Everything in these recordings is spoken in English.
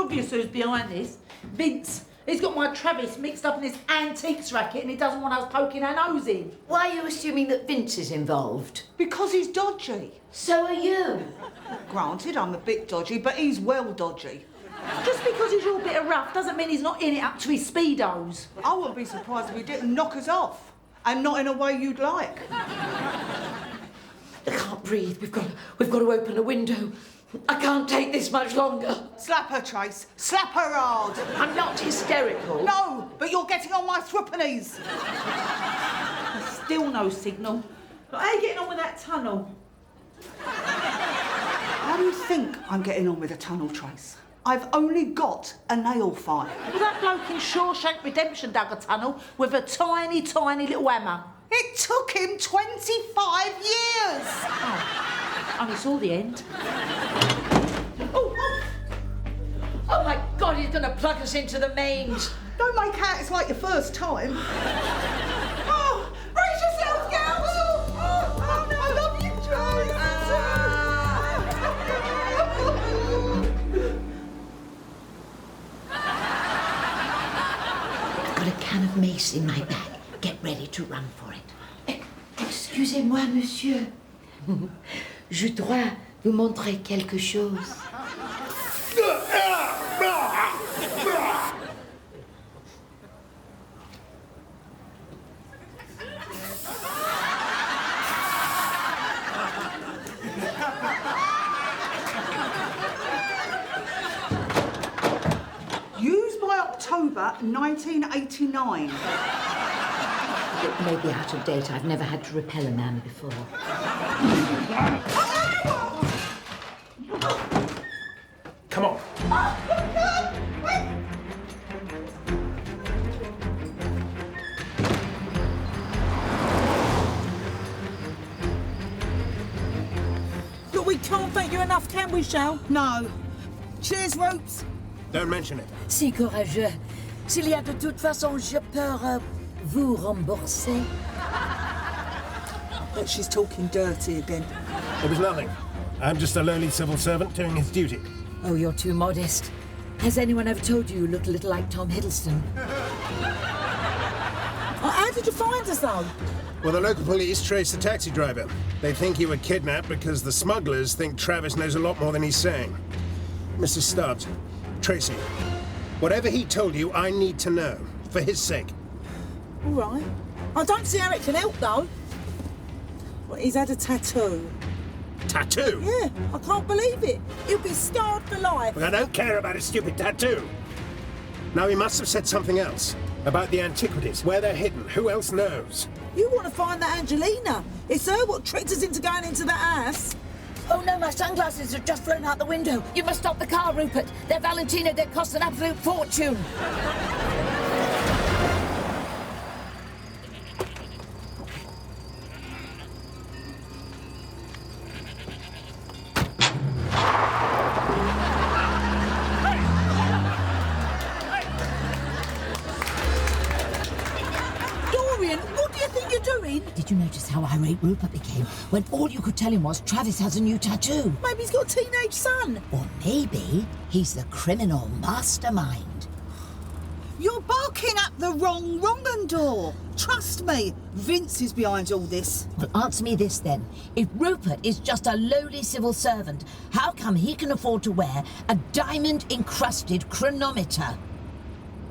obvious who's behind this. Vince. He's got my Travis mixed up in this antiques racket and he doesn't want us poking our nose in. Why are you assuming that Vince is involved? Because he's dodgy. So are you. Granted, I'm a bit dodgy, but he's well dodgy. Just because he's all a bit rough doesn't mean he's not in it up to his speedos. I wouldn't be surprised if he didn't knock us off. And not in a way you'd like. I can't breathe. We've got to open a window. I can't take this much longer. Slap her, Trace. Slap her hard. I'm not hysterical. No, but you're getting on my threepennies. Still no signal. But how are you getting on with that tunnel? How do you think I'm getting on with a tunnel, Trace? I've only got a nail file. Well, that bloke in Shawshank Redemption dug a tunnel with a tiny, tiny little hammer. It took him 25 years. Oh, only saw the end. Oh my God, he's going to plug us into the mains. Don't make out it's like your first time. Oh, brace yourself, girls. Oh, no, I love you, Trace. I've got a can of mace in my bag. Get ready to run for it. Excusez-moi, monsieur. Je dois vous montrer quelque chose. Used by October 1989. It may be out of date. I've never had to repel a man before. Come on. But we can't thank you enough, can we, Shell? No. Cheers, Ropes. Don't mention it. Si courageux. S'il y a de toute façon, je peux vous rembourser. But she's talking dirty again. It was nothing. I'm just a lowly civil servant doing his duty. Oh, you're too modest. Has anyone ever told you look a little like Tom Hiddleston? How did you find us, though? Well, the local police traced the taxi driver. They think you were kidnapped because the smugglers think Travis knows a lot more than he's saying. Mrs. Stubbs, Tracy, whatever he told you, I need to know, for his sake. All right. I don't see how it can help, though. Well, he's had a tattoo. Tattoo? Yeah, I can't believe it. He'll be scarred for life. But I don't care about his stupid tattoo. Now, he must have said something else. About the antiquities, where they're hidden. Who else knows? You want to find that Angelina. It's her what tricked us into going into that house. Oh no, my sunglasses have just flown out the window. You must stop the car, Rupert. They're Valentino. They cost an absolute fortune. Did you notice how irate Rupert became when all you could tell him was Travis has a new tattoo? Maybe he's got a teenage son. Or maybe he's the criminal mastermind. You're barking at the wrong door. Trust me, Vince is behind all this. Well, answer me this then. If Rupert is just a lowly civil servant, how come he can afford to wear a diamond-encrusted chronometer?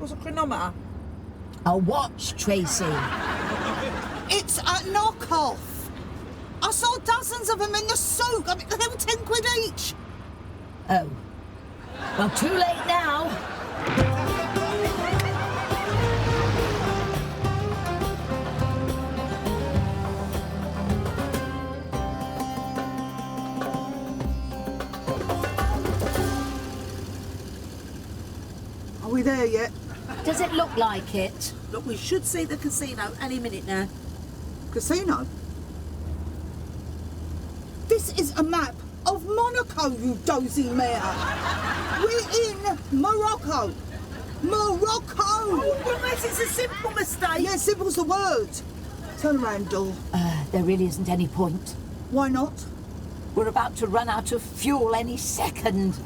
What's a chronometer? A watch, Tracy. It's a knockoff. I saw dozens of them in the souk. I mean, they were 10 quid each. Oh. Well, too late now. Are we there yet? Does it look like it? Look, we should see the casino any minute now. Casino? This is a map of Monaco, you dozy mare. We're in Morocco. Morocco! Oh, yes, it's a simple mistake. Yeah, simple's the word. Turn around, doll. There really isn't any point. Why not? We're about to run out of fuel any second.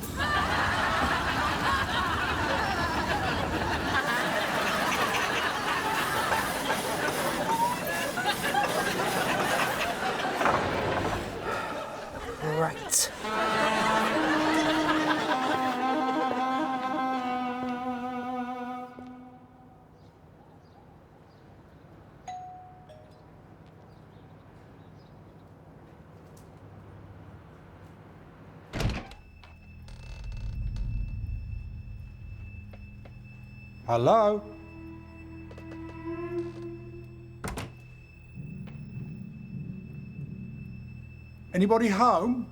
Hello? Anybody home?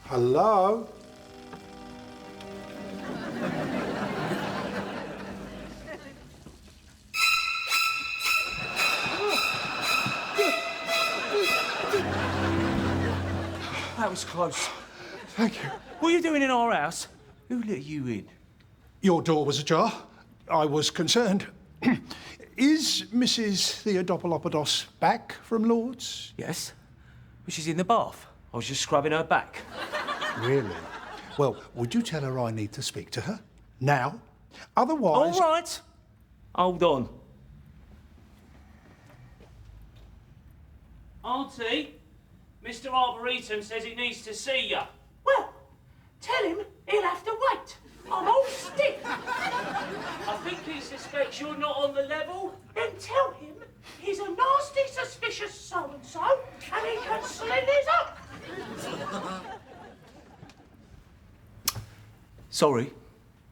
Hello? That was close. Thank you. What are you doing in our house? Who let you in? Your door was ajar. I was concerned. Is Mrs. Theodopolopoulos back from Lord's? Yes. But she's in the bath. I was just scrubbing her back. Really? Well, would you tell her I need to speak to her? Now? Otherwise... All right. Hold on. Auntie, Mr. Arboretum says he needs to see you. Well, tell him he'll have to wait. I'm all stiff. I think he suspects you're not on the level. Then tell him he's a nasty, suspicious so-and-so and he can slit his up. Sorry,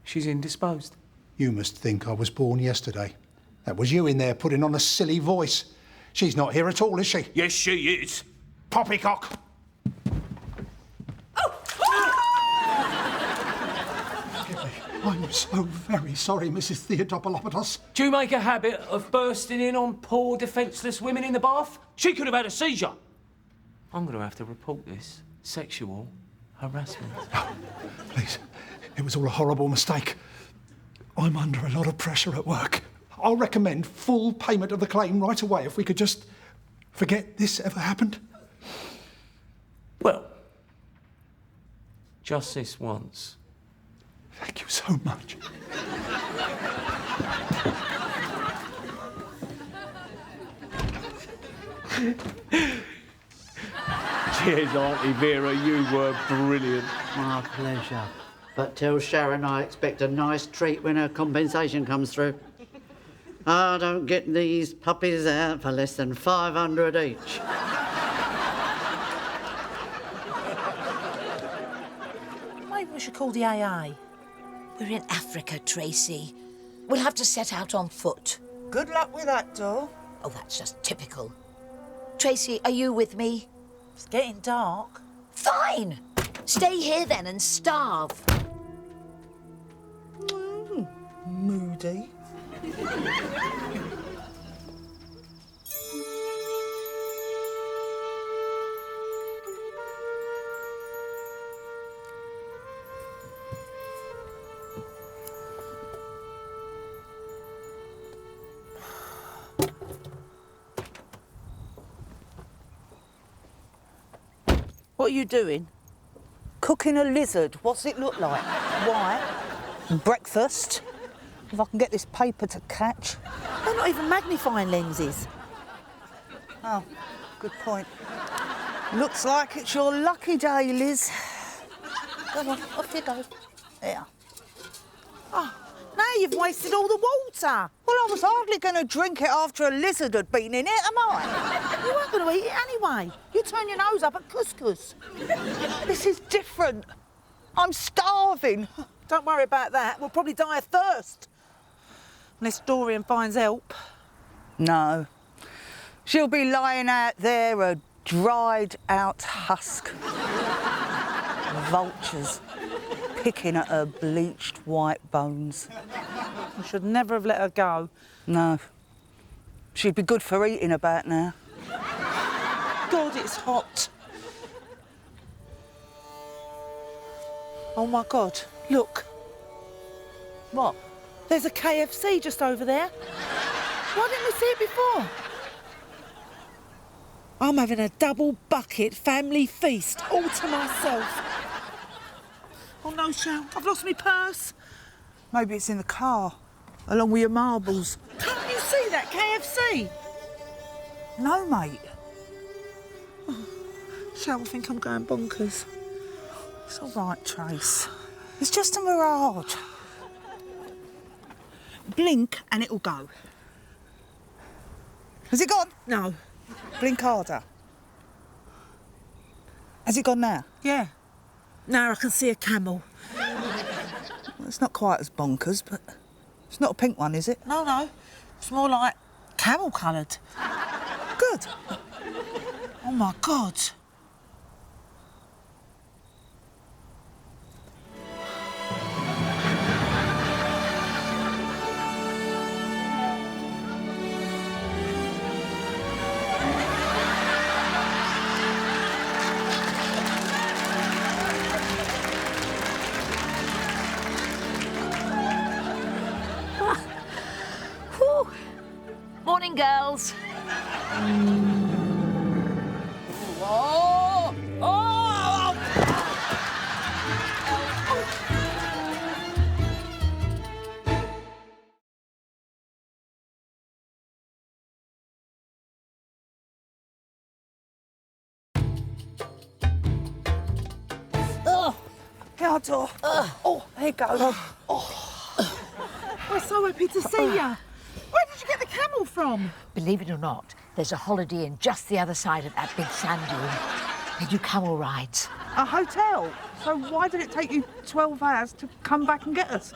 she's indisposed. You must think I was born yesterday. That was you in there putting on a silly voice. She's not here at all, is she? Yes, she is. Poppycock! Forgive me. I'm so very sorry, Mrs. Theodopolopoulos. Do you make a habit of bursting in on poor, defenceless women in the bath? She could have had a seizure. I'm going to have to report this. Sexual harassment. Please, it was all a horrible mistake. I'm under a lot of pressure at work. I'll recommend full payment of the claim right away if we could just forget this ever happened. Well, just this once. Thank you so much. Cheers, Auntie Vera, you were brilliant. My pleasure. But tell Sharon I expect a nice treat when her compensation comes through. I don't get these puppies out for less than 500 each. Maybe we should call the AA. We're in Africa, Tracy. We'll have to set out on foot. Good luck with that, doll. Oh, that's just typical. Tracy, are you with me? It's getting dark. Fine! Stay here then and starve. Moody. What are you doing? Cooking a lizard. What's it look like? Why? Breakfast. If I can get this paper to catch. They're not even magnifying lenses. Oh, good point. Looks like it's your lucky day, Liz. Go on, off you go. There. Oh, now you've wasted all the water. Well, I was hardly going to drink it after a lizard had been in it, am I? You weren't going to eat it anyway. You turn your nose up at couscous. This is different. I'm starving. Don't worry about that. We'll probably die of thirst. Unless Dorian finds help. No. She'll be lying out there, a dried-out husk. Vultures picking at her bleached white bones. We should never have let her go. No. She'd be good for eating about now. God, it's hot. Oh, my God. Look. What? There's a KFC just over there. Why didn't we see it before? I'm having a double bucket family feast all to myself. Oh, no, Shell. I've lost my purse. Maybe it's in the car, along with your marbles. Can't you see that KFC? No, mate. Shell, I think I'm going bonkers. It's all right, Trace. It's just a mirage. Blink and it'll go. Has it gone? No. Blink harder. Has it gone now? Yeah. Now I can see a camel. Well, it's not quite as bonkers, but it's not a pink one, is it? No. It's more like camel-coloured. Good. Oh, my God. Whew. Morning, girls. Our door. Oh, there you go. We're so happy to see you. Where did you get the camel from? Believe it or not, there's a holiday inn just the other side of that big sand dune. They do camel rides. A hotel? So why did it take you 12 hours to come back and get us?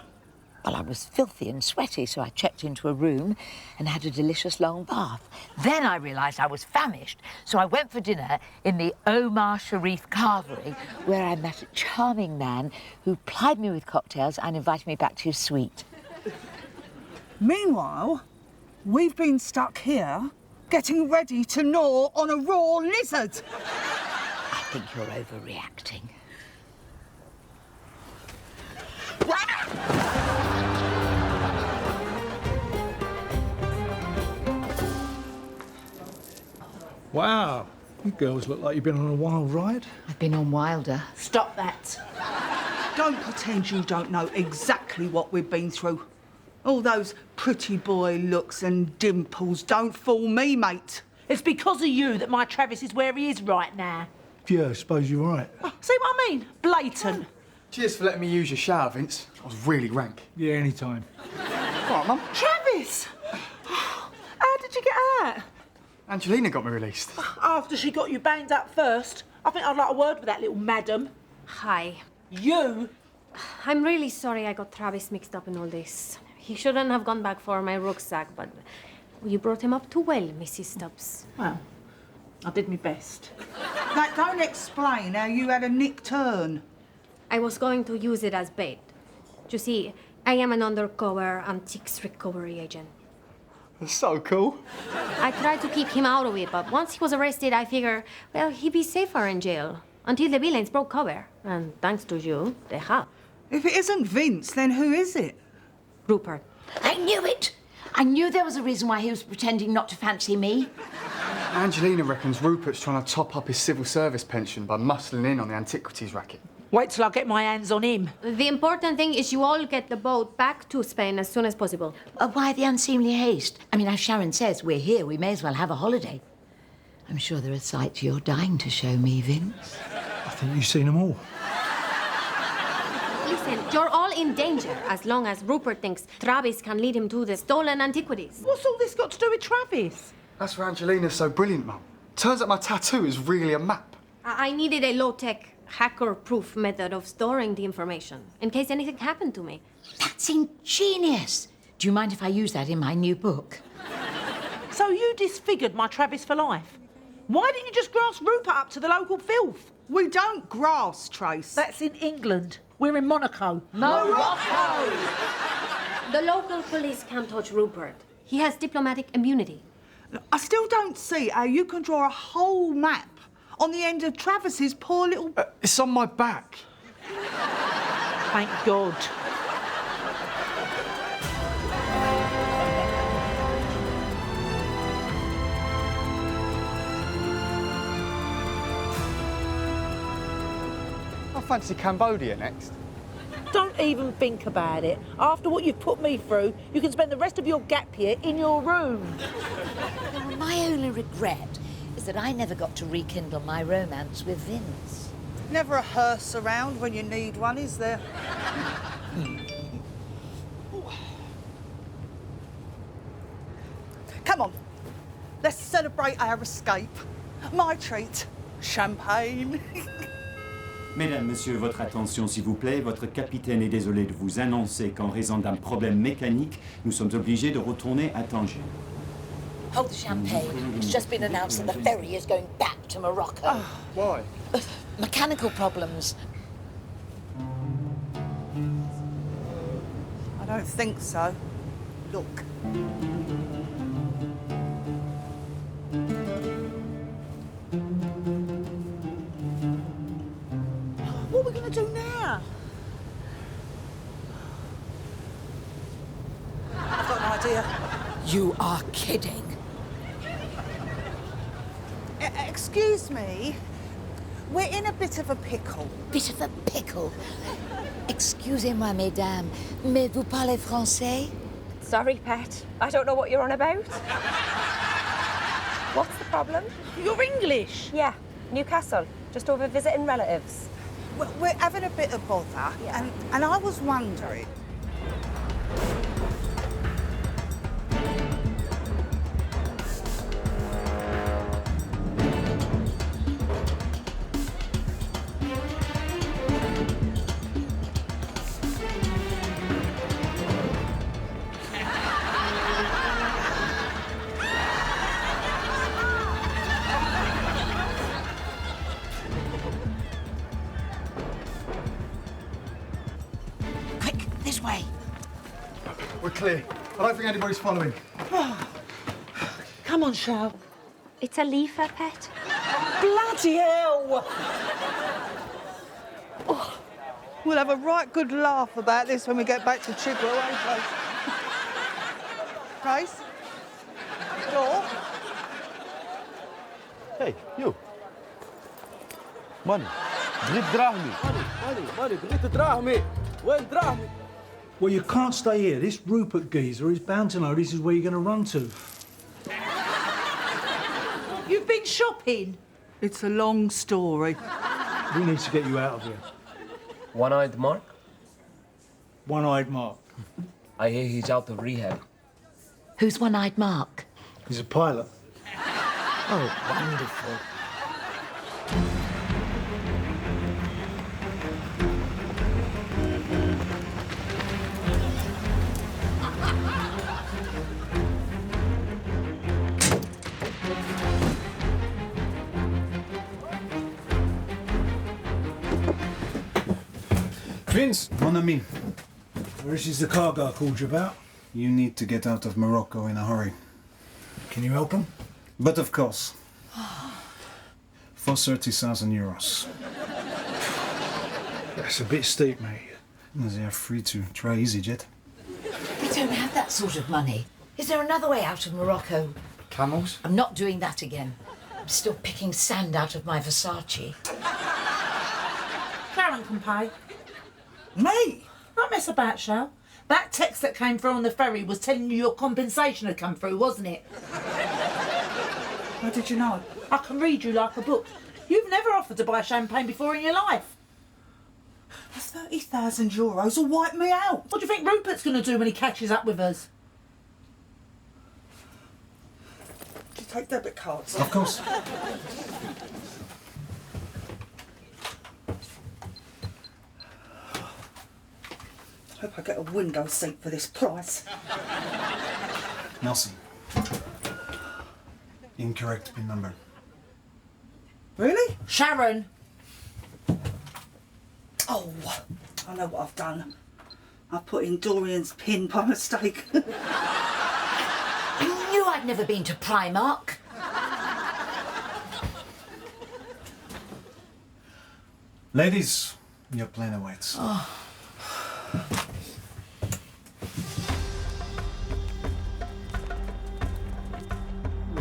Well, I was filthy and sweaty, so I checked into a room and had a delicious long bath. Then I realised I was famished, so I went for dinner in the Omar Sharif Carvery, where I met a charming man who plied me with cocktails and invited me back to his suite. Meanwhile, we've been stuck here getting ready to gnaw on a raw lizard. I think you're overreacting. Wow, you girls look like you've been on a wild ride. I've been on Wilder. Stop that. Don't pretend you don't know exactly what we've been through. All those pretty boy looks and dimples don't fool me, mate. It's because of you that my Travis is where he is right now. Yeah, I suppose you're right. See what I mean? Blatant. Cheers for letting me use your shower, Vince. I was really rank. Yeah, anytime. All right, Mum. Travis! How did you get out? Angelina got me released. After she got you banged up first. I think I'd like a word with that little madam. Hi. You? I'm really sorry I got Travis mixed up in all this. He shouldn't have gone back for my rucksack, but you brought him up too well, Mrs. Stubbs. Well, I did my best. That don't explain how you had a nick turn. I was going to use it as bait. You see, I am an undercover antiques recovery agent. That's so cool. I tried to keep him out of it, but once he was arrested, I figured, well, he'd be safer in jail until the villains broke cover. And thanks to you, they have. If it isn't Vince, then who is it? Rupert. I knew it! I knew there was a reason why he was pretending not to fancy me. Angelina reckons Rupert's trying to top up his civil service pension by muscling in on the antiquities racket. Wait till I get my hands on him. The important thing is you all get the boat back to Spain as soon as possible. Why the unseemly haste? I mean, as Sharon says, we're here, we may as well have a holiday. I'm sure there are sights you're dying to show me, Vince. I think you've seen them all. Listen, you're all in danger as long as Rupert thinks Travis can lead him to the stolen antiquities. What's all this got to do with Travis? That's where Angelina's so brilliant, Mum. Turns out my tattoo is really a map. I needed a low-tech, hacker-proof method of storing the information in case anything happened to me. That's ingenious. Do you mind if I use that in my new book? So you disfigured my Travis for life. Why didn't you just grass Rupert up to the local filth? We don't grass, Trace. That's in England. We're in Monaco. Morocco! The local police can't touch Rupert. He has diplomatic immunity. I still don't see how you can draw a whole map on the end of Travis's poor little... It's on my back. Thank God. I fancy Cambodia next. Don't even think about it. After what you've put me through, you can spend the rest of your gap year in your room. Well, my only regret is that I never got to rekindle my romance with Vince. Never a hearse around when you need one, is there? let's celebrate our escape. My treat, champagne. Mesdames, Messieurs, votre attention s'il vous plaît. Votre capitaine est désolé de vous annoncer qu'en raison d'un problème mécanique, nous sommes obligés de retourner à Tanger. Hold the champagne. It's just been announced that the ferry is going back to Morocco. Why? Mechanical problems. I don't think so. Look. What are we going to do now? I've got an idea. You are kidding. Excuse me. We're in a bit of a pickle. Bit of a pickle. Excusez-moi, mesdames, mais vous parlez français? Sorry, pet. I don't know what you're on about. What's the problem? You're English. Yeah, Newcastle. Just over visiting relatives. We're having a bit of bother, Yeah. and I was wondering. Quick, this way. We're clear. I don't think anybody's following. Come on, Shao. It's a leafer, pet. Bloody hell! We'll have a right good laugh about this when we get back to Chigwell, won't we? Grace? Door? Hey, you. Money. Grid drachmi. Money. Grid drachmi. Well, drachmi. Well, you can't stay here. This Rupert geezer is bound to know this is where you're going to run to. You've been shopping? It's a long story. We need to get you out of here. One-eyed Mark? One-eyed Mark. I hear he's out of rehab. Who's One-Eyed Mark? He's a pilot. Oh, wonderful. Vince, mon ami, This is the cargo I called you about. you need to get out of Morocco in a hurry. Can you help him? But of course, for 30,000 euros. That's a bit steep, mate. They are free to try EasyJet. We don't have that sort of money. Is there another way out of Morocco? Camels? I'm not doing that again. I'm still picking sand out of my Versace. Karen can pay. Me? Don't mess about, Shao. That text that came through on the ferry was telling you your compensation had come through, wasn't it? How did you know? I can read you like a book. You've never offered to buy champagne before in your life. 30,000 euros will wipe me out. What do you think Rupert's going to do when he catches up with us? Do you take debit cards? Of course. Hope I get a window seat for this price. Nelson. Incorrect PIN number. Really? Sharon! Oh, I know what I've done. I've put in Dorian's pin by mistake. You knew I'd never been to Primark. Ladies, your plane awaits.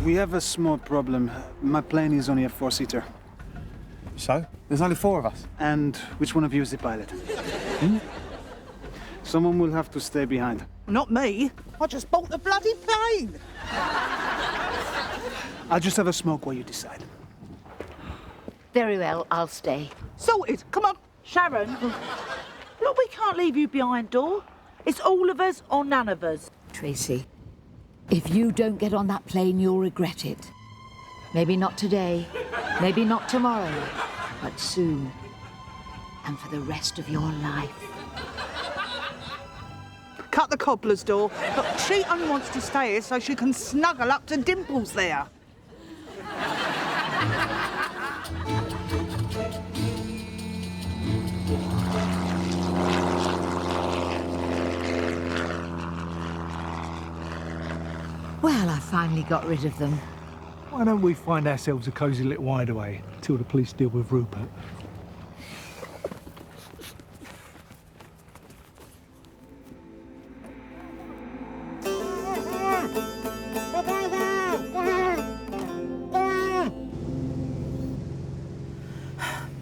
We have a small problem. My plane is only a four-seater. So? There's only four of us. And which one of you is the pilot? Someone will have to stay behind. Not me. I just bought the bloody plane. I'll just have a smoke while you decide. Very well, I'll stay. Sorted. Come on. Sharon! Look, we can't leave you behind, Dor. It's all of us or none of us. Tracy, If you don't get on that plane, you'll regret it. Maybe not today, maybe not tomorrow, but soon. And for the rest of your life. Cut the cobbler's door. Look, she only wants to stay here so she can snuggle up to Dimples there. Well, I finally got rid of them. Why don't we find ourselves a cosy little hideaway until the police deal with Rupert?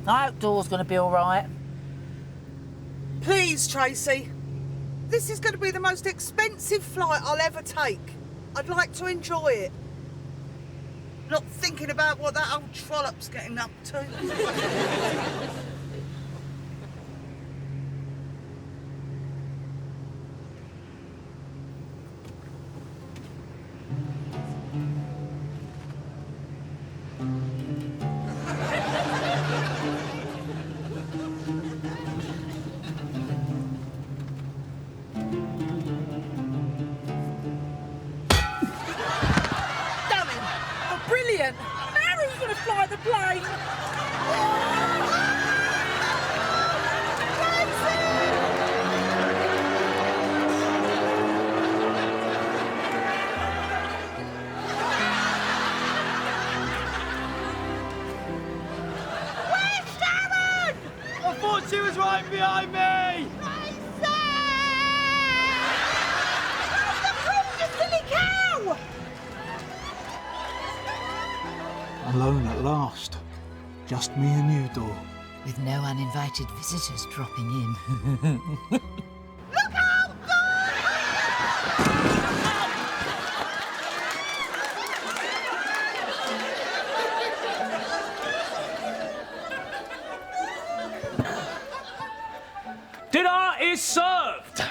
The outdoor's going to be all right. Please, Tracy. This is going to be the most expensive flight I'll ever take. I'd like to enjoy it. Not thinking about what that old trollop's getting up to. Brilliant! Now who's going to fly the plane? Where's Sharon? I thought she was right behind me! Alone at last. Just me and you, Dor. With no uninvited visitors dropping in. Look out, Dinner is served!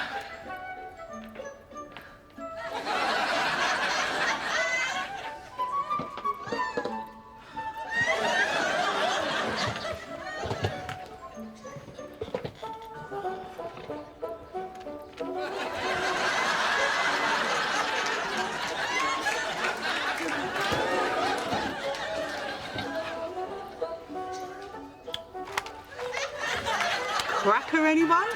Cracker, anyone?